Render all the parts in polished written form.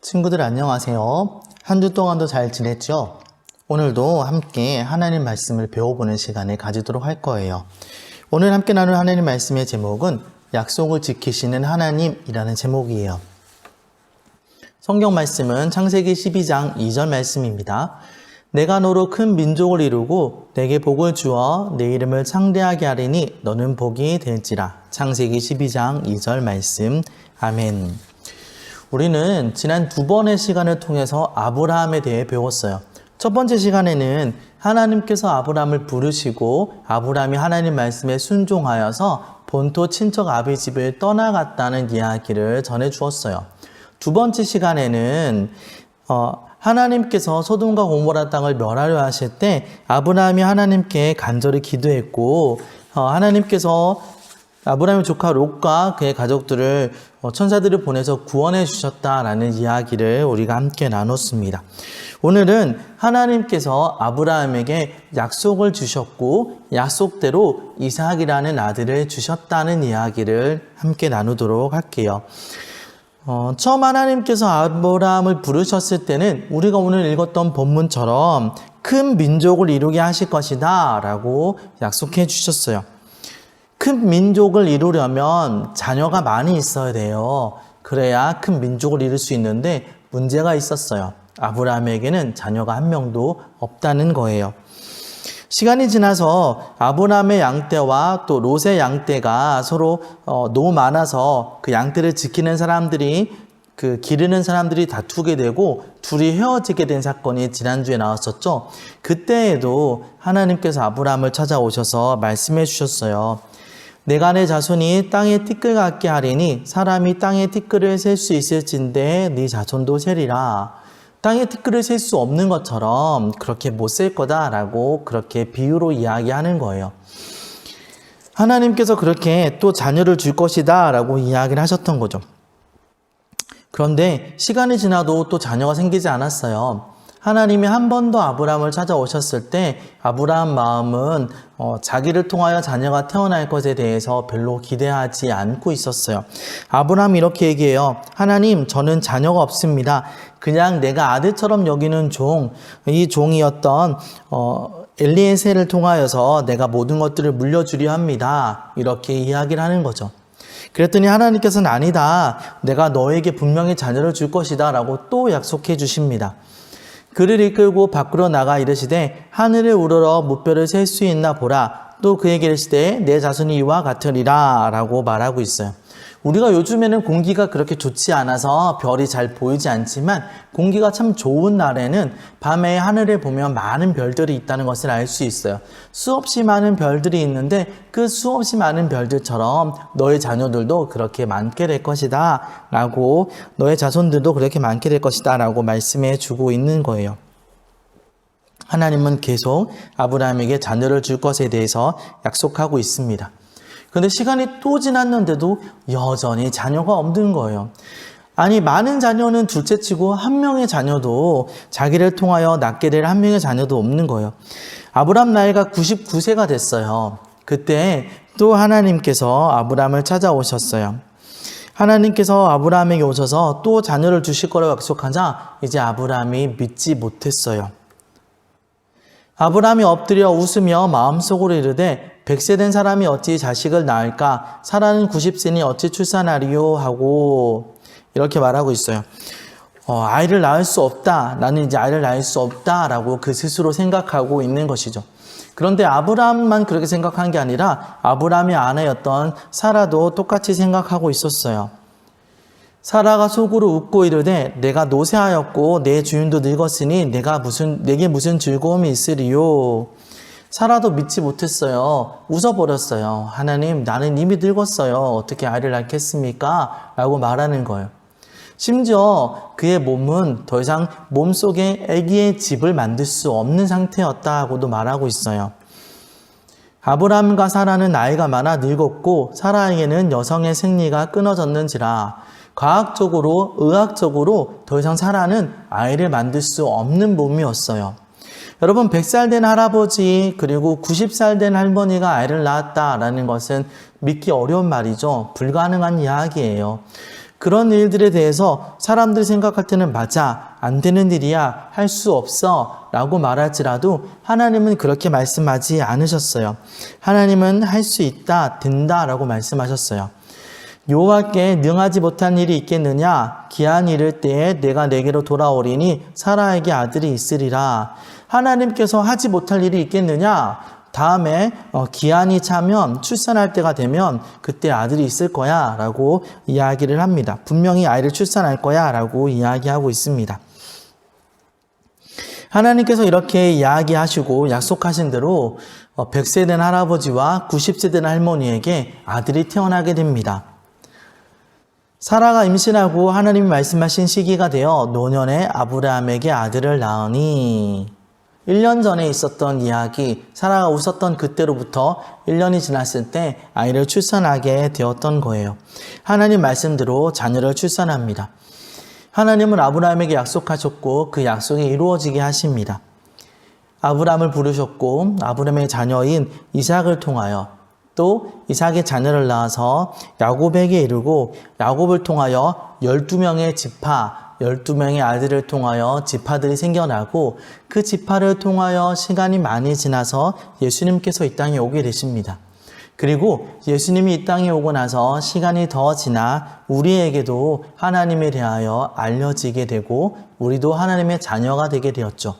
친구들 안녕하세요. 한 주 동안도 잘 지냈죠? 오늘도 함께 하나님 말씀을 배워보는 시간을 가지도록 할 거예요. 오늘 함께 나눌 하나님 말씀의 제목은 약속을 지키시는 하나님이라는 제목이에요. 성경 말씀은 창세기 12장 2절 말씀입니다. 내가 너로 큰 민족을 이루고 내게 복을 주어 내 이름을 창대하게 하리니 너는 복이 될지라. 창세기 12장 2절 말씀. 아멘. 우리는 지난 두 번의 시간을 통해서 아브라함에 대해 배웠어요. 첫 번째 시간에는 하나님께서 아브라함을 부르시고 아브라함이 하나님 말씀에 순종하여서 본토 친척 아비 집을 떠나갔다는 이야기를 전해 주었어요. 두 번째 시간에는 하나님께서 소돔과 고모라 땅을 멸하려 하실 때 아브라함이 하나님께 간절히 기도했고 하나님께서 아브라함의 조카 롯과 그의 가족들을 천사들을 보내서 구원해 주셨다라는 이야기를 우리가 함께 나눴습니다. 오늘은 하나님께서 아브라함에게 약속을 주셨고 약속대로 이삭이라는 아들을 주셨다는 이야기를 함께 나누도록 할게요. 처음 하나님께서 아브라함을 부르셨을 때는 우리가 오늘 읽었던 본문처럼 큰 민족을 이루게 하실 것이다 라고 약속해 주셨어요. 큰 민족을 이루려면 자녀가 많이 있어야 돼요. 그래야 큰 민족을 이룰 수 있는데 문제가 있었어요. 아브라함에게는 자녀가 한 명도 없다는 거예요. 시간이 지나서 아브라함의 양떼와 또 롯의 양떼가 서로 너무 많아서 그 양떼를 지키는 사람들이 기르는 사람들이 다투게 되고 둘이 헤어지게 된 사건이 지난주에 나왔었죠. 그때에도 하나님께서 아브라함을 찾아오셔서 말씀해 주셨어요. 내가 내 자손이 땅의 티끌 같게 하리니 사람이 땅의 티끌을 셀 수 있을진데 네 자손도 세리라. 땅의 티끌을 셀 수 없는 것처럼 그렇게 못 셀 거다라고 그렇게 비유로 이야기하는 거예요. 하나님께서 그렇게 또 자녀를 줄 것이다 라고 이야기를 하셨던 거죠. 그런데 시간이 지나도 또 자녀가 생기지 않았어요. 하나님이 한 번 더 아브라함을 찾아오셨을 때 아브라함 마음은 자기를 통하여 자녀가 태어날 것에 대해서 별로 기대하지 않고 있었어요. 아브라함이 이렇게 얘기해요. 하나님, 저는 자녀가 없습니다. 그냥 내가 아들처럼 여기는 이 종이었던 엘리에셀을 통하여서 내가 모든 것들을 물려주려 합니다. 이렇게 이야기를 하는 거죠. 그랬더니 하나님께서는 아니다. 내가 너에게 분명히 자녀를 줄 것이다 라고 또 약속해 주십니다. 그를 이끌고 밖으로 나가 이르시되 하늘을 우러러 무뼈를 셀 수 있나 보라. 또 그에게 이르시되 내 자손이 이와 같으리라 라고 말하고 있어요. 우리가 요즘에는 공기가 그렇게 좋지 않아서 별이 잘 보이지 않지만 공기가 참 좋은 날에는 밤에 하늘에 보면 많은 별들이 있다는 것을 알 수 있어요. 수없이 많은 별들이 있는데 그 수없이 많은 별들처럼 너의 자녀들도 그렇게 많게 될 것이다 라고 너의 자손들도 그렇게 많게 될 것이다 라고 말씀해 주고 있는 거예요. 하나님은 계속 아브라함에게 자녀를 줄 것에 대해서 약속하고 있습니다. 그런데 시간이 또 지났는데도 여전히 자녀가 없는 거예요. 아니, 많은 자녀는 둘째치고 한 명의 자녀도 자기를 통하여 낳게 될 한 명의 자녀도 없는 거예요. 아브라함 나이가 99세가 됐어요. 그때 또 하나님께서 아브라함을 찾아오셨어요. 하나님께서 아브라함에게 오셔서 또 자녀를 주실 거라고 약속하자 이제 아브라함이 믿지 못했어요. 아브라함이 엎드려 웃으며 마음속으로 이르되 100세 된 사람이 어찌 자식을 낳을까? 사라는 90세니 어찌 출산하리요? 하고 이렇게 말하고 있어요. 아이를 낳을 수 없다. 나는 이제 아이를 낳을 수 없다라고 그 스스로 생각하고 있는 것이죠. 그런데 아브라함만 그렇게 생각한 게 아니라 아브라함의 아내였던 사라도 똑같이 생각하고 있었어요. 사라가 속으로 웃고 이르되 내가 노쇠하였고 내 주인도 늙었으니 내게 무슨 즐거움이 있으리요? 사라도 믿지 못했어요. 웃어버렸어요. 하나님, 나는 이미 늙었어요. 어떻게 아이를 낳겠습니까? 라고 말하는 거예요. 심지어 그의 몸은 더 이상 몸속에 아기의 집을 만들 수 없는 상태였다고도 말하고 있어요. 아브라함과 사라는 나이가 많아 늙었고 사라에게는 여성의 생리가 끊어졌는지라 과학적으로, 의학적으로 더 이상 사라는 아이를 만들 수 없는 몸이었어요. 여러분, 100살 된 할아버지 그리고 90살 된 할머니가 아이를 낳았다라는 것은 믿기 어려운 말이죠. 불가능한 이야기예요. 그런 일들에 대해서 사람들이 생각할 때는 맞아, 안 되는 일이야, 할 수 없어 라고 말할지라도 하나님은 그렇게 말씀하지 않으셨어요. 하나님은 할 수 있다, 된다 라고 말씀하셨어요. 여호와께 능하지 못한 일이 있겠느냐? 기한 이를 때에 내가 내게로 돌아오리니 사라에게 아들이 있으리라. 하나님께서 하지 못할 일이 있겠느냐? 다음에 기한이 차면 출산할 때가 되면 그때 아들이 있을 거야 라고 이야기를 합니다. 분명히 아이를 출산할 거야 라고 이야기하고 있습니다. 하나님께서 이렇게 이야기하시고 약속하신 대로 100세 된 할아버지와 90세 된 할머니에게 아들이 태어나게 됩니다. 사라가 임신하고 하나님이 말씀하신 시기가 되어 노년에 아브라함에게 아들을 낳으니 1년 전에 있었던 이야기, 사라가 웃었던 그때로부터 1년이 지났을 때 아이를 출산하게 되었던 거예요. 하나님 말씀대로 자녀를 출산합니다. 하나님은 아브라함에게 약속하셨고 그 약속이 이루어지게 하십니다. 아브라함을 부르셨고 아브라함의 자녀인 이삭을 통하여 또 이삭의 자녀를 낳아서 야곱에게 이르고 야곱을 통하여 12명의 지파, 12명의 아들을 통하여 지파들이 생겨나고 그 지파를 통하여 시간이 많이 지나서 예수님께서 이 땅에 오게 되십니다. 그리고 예수님이 이 땅에 오고 나서 시간이 더 지나 우리에게도 하나님에 대하여 알려지게 되고 우리도 하나님의 자녀가 되게 되었죠.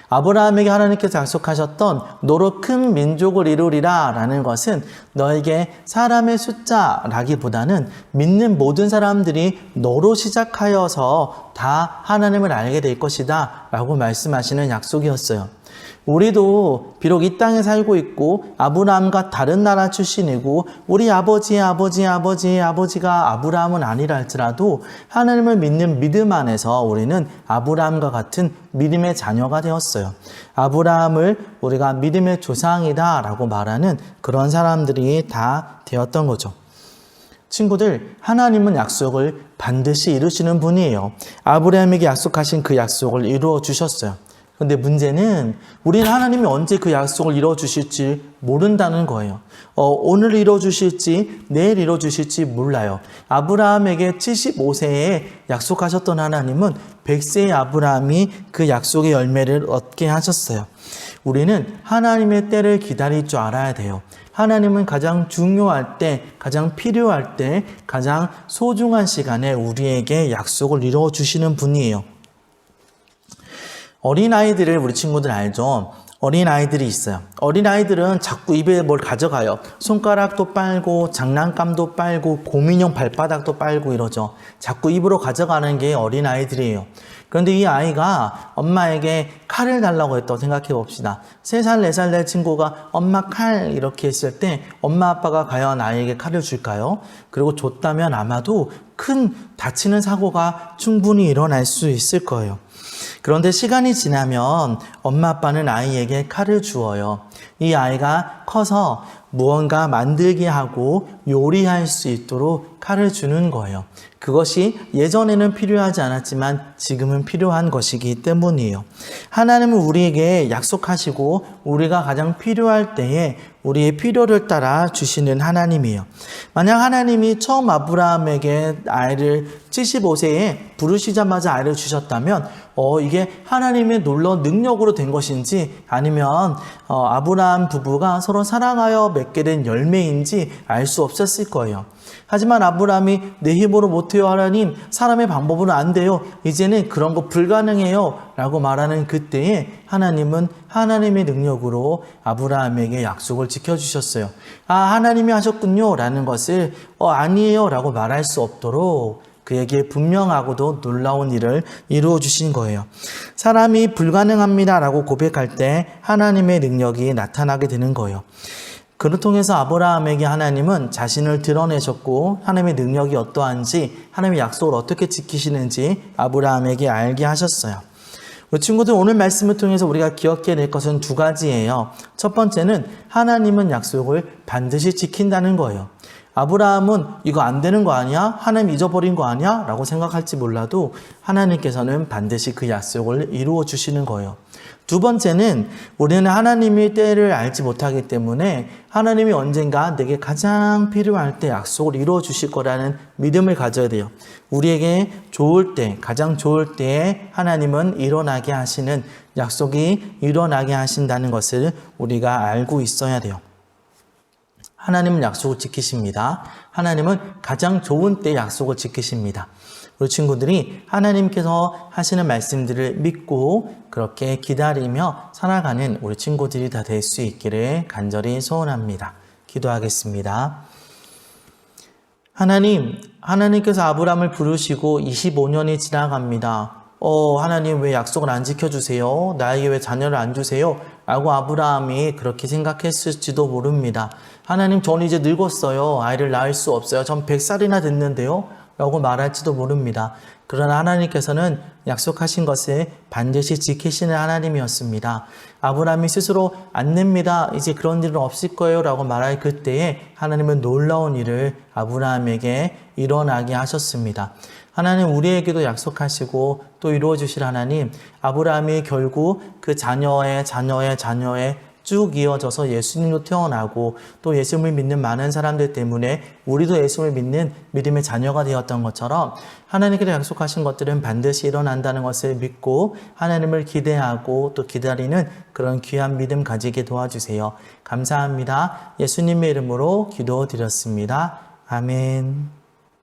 아브라함에게 하나님께서 약속하셨던 너로 큰 민족을 이루리라 라는 것은 너에게 사람의 숫자라기보다는 믿는 모든 사람들이 너로 시작하여서 다 하나님을 알게 될 것이다 라고 말씀하시는 약속이었어요. 우리도 비록 이 땅에 살고 있고 아브라함과 다른 나라 출신이고 우리 아버지의 아버지가 아브라함은 아니라 할지라도 하나님을 믿는 믿음 안에서 우리는 아브라함과 같은 믿음의 자녀가 되었어요. 아브라함을 우리가 믿음의 조상이다 라고 말하는 그런 사람들이 다 되었던 거죠. 친구들, 하나님은 약속을 반드시 이루시는 분이에요. 아브라함에게 약속하신 그 약속을 이루어 주셨어요. 근데 문제는 우리는 하나님이 언제 그 약속을 이루어주실지 모른다는 거예요. 오늘 이루어주실지 내일 이루어주실지 몰라요. 아브라함에게 75세에 약속하셨던 하나님은 100세의 아브라함이 그 약속의 열매를 얻게 하셨어요. 우리는 하나님의 때를 기다릴 줄 알아야 돼요. 하나님은 가장 중요할 때, 가장 필요할 때, 가장 소중한 시간에 우리에게 약속을 이루어주시는 분이에요. 어린아이들을 우리 친구들 알죠? 어린아이들이 있어요. 어린아이들은 자꾸 입에 뭘 가져가요. 손가락도 빨고 장난감도 빨고 곰인형 발바닥도 빨고 이러죠. 자꾸 입으로 가져가는 게 어린아이들이에요. 그런데 이 아이가 엄마에게 칼을 달라고 했다고 생각해 봅시다. 3살, 4살 될 친구가 엄마 칼 이렇게 했을 때 엄마 아빠가 과연 아이에게 칼을 줄까요? 그리고 줬다면 아마도 큰 다치는 사고가 충분히 일어날 수 있을 거예요. 그런데 시간이 지나면 엄마 아빠는 아이에게 칼을 주어요. 이 아이가 커서 무언가 만들게 하고 요리할 수 있도록 칼을 주는 거예요. 그것이 예전에는 필요하지 않았지만 지금은 필요한 것이기 때문이에요. 하나님은 우리에게 약속하시고 우리가 가장 필요할 때에 우리의 필요를 따라 주시는 하나님이에요. 만약 하나님이 처음 아브라함에게 아이를 75세에 부르시자마자 아이를 주셨다면 이게 하나님의 놀라운 능력으로 된 것인지 아니면 아브라함 부부가 서로 사랑하여 맺게 된 열매인지 알 수 없었을 거예요. 하지만 아브라함이 내 힘으로 못해요 하나님, 사람의 방법으로 안 돼요, 이제는 그런 거 불가능해요 라고 말하는 그때에 하나님은 하나님의 능력으로 아브라함에게 약속을 지켜주셨어요. 하나님이 하셨군요 라는 것을 아니에요 라고 말할 수 없도록 그에게 분명하고도 놀라운 일을 이루어 주신 거예요. 사람이 불가능합니다 라고 고백할 때 하나님의 능력이 나타나게 되는 거예요. 그를 통해서 아브라함에게 하나님은 자신을 드러내셨고 하나님의 능력이 어떠한지, 하나님의 약속을 어떻게 지키시는지 아브라함에게 알게 하셨어요. 우리 친구들, 오늘 말씀을 통해서 우리가 기억해야 될 것은 2가지예요. 첫 번째는 하나님은 약속을 반드시 지킨다는 거예요. 아브라함은 이거 안 되는 거 아니야? 하나님 잊어버린 거 아니야? 라고 생각할지 몰라도 하나님께서는 반드시 그 약속을 이루어 주시는 거예요. 두 번째는 우리는 하나님의 때를 알지 못하기 때문에 하나님이 언젠가 내게 가장 필요할 때 약속을 이루어 주실 거라는 믿음을 가져야 돼요. 우리에게 좋을 때, 가장 좋을 때에 하나님은 일어나게 하시는, 약속이 일어나게 하신다는 것을 우리가 알고 있어야 돼요. 하나님은 약속을 지키십니다. 하나님은 가장 좋은 때 약속을 지키십니다. 우리 친구들이 하나님께서 하시는 말씀들을 믿고 그렇게 기다리며 살아가는 우리 친구들이 다 될 수 있기를 간절히 소원합니다. 기도하겠습니다. 하나님께서 아브라함을 부르시고 25년이 지나갑니다. 하나님 왜 약속을 안 지켜주세요? 나에게 왜 자녀를 안 주세요? 라고 아브라함이 그렇게 생각했을지도 모릅니다. 하나님, 전 이제 늙었어요. 아이를 낳을 수 없어요. 전 100살이나 됐는데요? 라고 말할지도 모릅니다. 그러나 하나님께서는 약속하신 것을 반드시 지키시는 하나님이었습니다. 아브라함이 스스로 안 냅니다. 이제 그런 일은 없을 거예요. 라고 말할 그때에 하나님은 놀라운 일을 아브라함에게 일어나게 하셨습니다. 하나님 우리에게도 약속하시고 또 이루어 주실 하나님, 아브라함이 결국 그 자녀의 쭉 이어져서 예수님도 태어나고 또 예수님을 믿는 많은 사람들 때문에 우리도 예수님을 믿는 믿음의 자녀가 되었던 것처럼 하나님께서 약속하신 것들은 반드시 일어난다는 것을 믿고 하나님을 기대하고 또 기다리는 그런 귀한 믿음 가지게 도와주세요. 감사합니다. 예수님의 이름으로 기도드렸습니다. 아멘.